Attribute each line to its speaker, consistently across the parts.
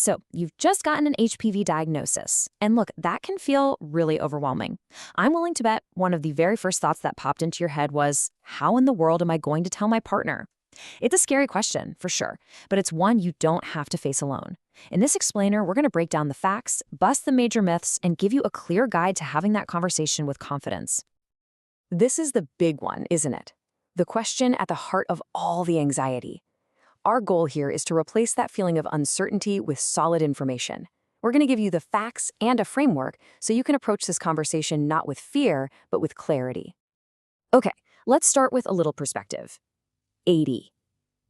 Speaker 1: So, you've just gotten an HPV diagnosis. And look, that can feel really overwhelming. I'm willing to bet one of the very first thoughts that popped into your head was, how in the world am I going to tell my partner? It's a scary question, for sure, but it's one you don't have to face alone. In this explainer, we're going to break down the facts, bust the major myths, and give you a clear guide to having that conversation with confidence. This is the big one, isn't it? The question at the heart of all the anxiety. Our goal here is to replace that feeling of uncertainty with solid information. We're going to give you the facts and a framework so you can approach this conversation not with fear, but with clarity. Okay, let's start with a little perspective. 80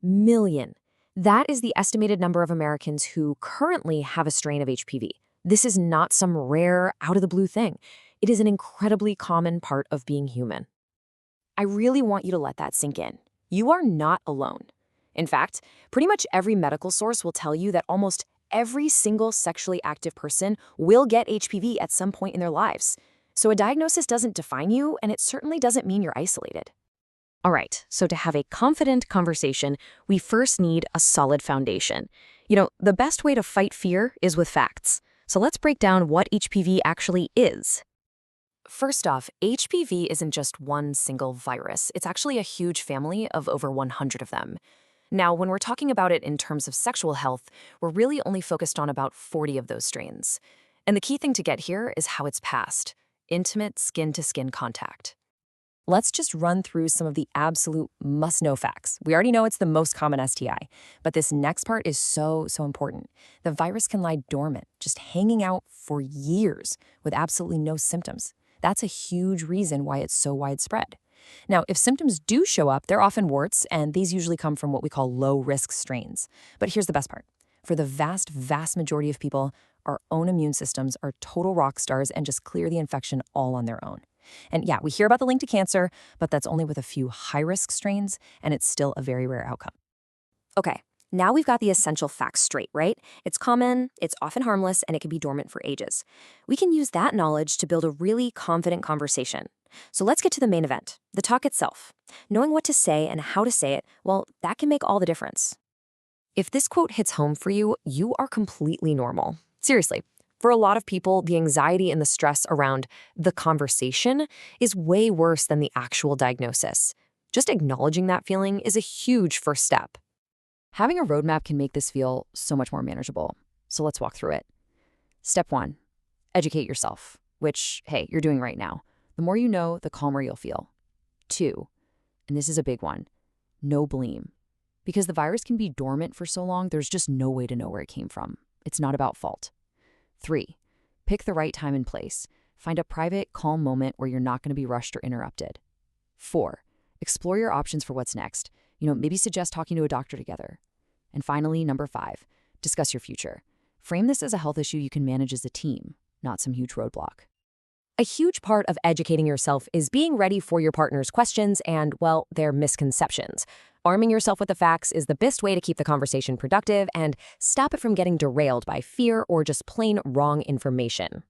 Speaker 1: million. That is the estimated number of Americans who currently have a strain of HPV. This is not some rare, out-of-the-blue thing. It is an incredibly common part of being human. I really want you to let that sink in. You are not alone. In fact, pretty much every medical source will tell you that almost every single sexually active person will get HPV at some point in their lives. So a diagnosis doesn't define you, and it certainly doesn't mean you're isolated. All right, so to have a confident conversation, we first need a solid foundation. The best way to fight fear is with facts. So let's break down what HPV actually is. First off, HPV isn't just one single virus. It's actually a huge family of over 100 of them. Now, when we're talking about it in terms of sexual health, we're really only focused on about 40 of those strains. And the key thing to get here is how it's passed: intimate skin-to-skin contact. Let's just run through some of the absolute must-know facts. We already know it's the most common STI, but this next part is so important. The virus can lie dormant, just hanging out for years with absolutely no symptoms. That's a huge reason why it's so widespread. Now, if symptoms do show up, they're often warts, and these usually come from what we call low-risk strains. But here's the best part. For the vast majority of people, our own immune systems are total rock stars and just clear the infection all on their own. And yeah, we hear about the link to cancer, but that's only with a few high-risk strains, and it's still a very rare outcome. Okay, now we've got the essential facts straight, right? It's common, it's often harmless, and it can be dormant for ages. We can use that knowledge to build a really confident conversation. So let's get to the main event, the talk itself. Knowing what to say and how to say it, well, that can make all the difference. If this quote hits home for you, you are completely normal. Seriously. For a lot of people, the anxiety and the stress around the conversation is way worse than the actual diagnosis. Just acknowledging that feeling is a huge first step. Having a roadmap can make this feel so much more manageable. So let's walk through it. Step 1, educate yourself, which, hey, you're doing right now. The more you know, the calmer you'll feel. 2, and this is a big one, no blame. Because the virus can be dormant for so long, there's just no way to know where it came from. It's not about fault. 3, pick the right time and place. Find a private, calm moment where you're not going to be rushed or interrupted. 4, explore your options for what's next. Maybe suggest talking to a doctor together. And finally, number 5, discuss your future. Frame this as a health issue you can manage as a team, not some huge roadblock. A huge part of educating yourself is being ready for your partner's questions and, well, their misconceptions. Arming yourself with the facts is the best way to keep the conversation productive and stop it from getting derailed by fear or just plain wrong information.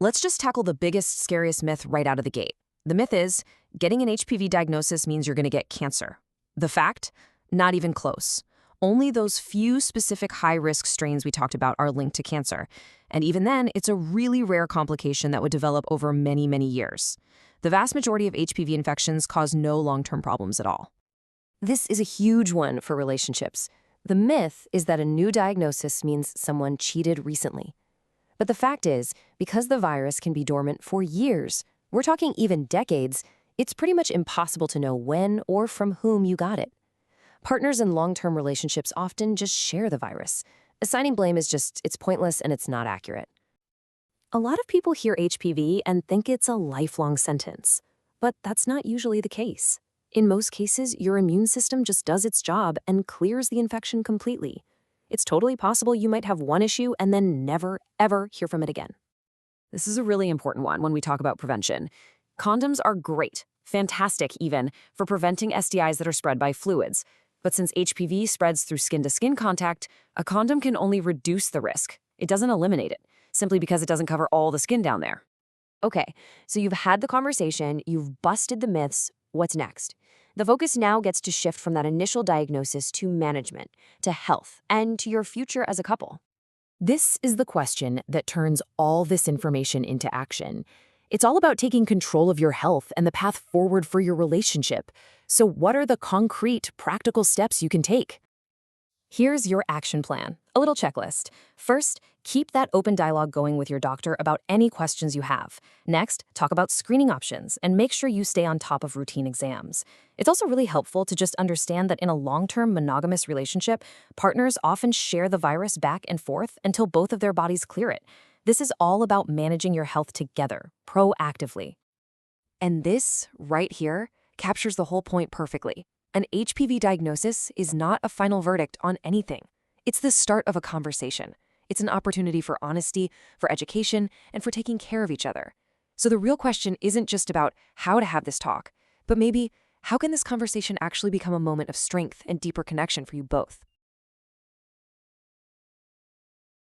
Speaker 1: Let's just tackle the biggest, scariest myth right out of the gate. The myth is, getting an HPV diagnosis means you're going to get cancer. The fact? Not even close. Only those few specific high-risk strains we talked about are linked to cancer. And even then, it's a really rare complication that would develop over many years. The vast majority of HPV infections cause no long-term problems at all. This is a huge one for relationships. The myth is that a new diagnosis means someone cheated recently. But the fact is, because the virus can be dormant for years, we're talking even decades, it's pretty much impossible to know when or from whom you got it. Partners in long-term relationships often just share the virus. Assigning blame is it's pointless and it's not accurate. A lot of people hear HPV and think it's a lifelong sentence, but that's not usually the case. In most cases, your immune system just does its job and clears the infection completely. It's totally possible you might have one issue and then never, ever hear from it again. This is a really important one when we talk about prevention. Condoms are great, fantastic even, for preventing STIs that are spread by fluids. But since HPV spreads through skin-to-skin contact, a condom can only reduce the risk. It doesn't eliminate it, simply because it doesn't cover all the skin down there. Okay, so you've had the conversation, you've busted the myths. What's next? The focus now gets to shift from that initial diagnosis to management, to health, and to your future as a couple. This is the question that turns all this information into action. It's all about taking control of your health and the path forward for your relationship. So, what are the concrete, practical steps you can take? Here's your action plan, a little checklist. First, keep that open dialogue going with your doctor about any questions you have. Next, talk about screening options and make sure you stay on top of routine exams. It's also really helpful to just understand that in a long-term monogamous relationship, partners often share the virus back and forth until both of their bodies clear it. This is all about managing your health together, proactively. And this, right here, captures the whole point perfectly. An HPV diagnosis is not a final verdict on anything. It's the start of a conversation. It's an opportunity for honesty, for education, and for taking care of each other. So the real question isn't just about how to have this talk, but maybe how can this conversation actually become a moment of strength and deeper connection for you both?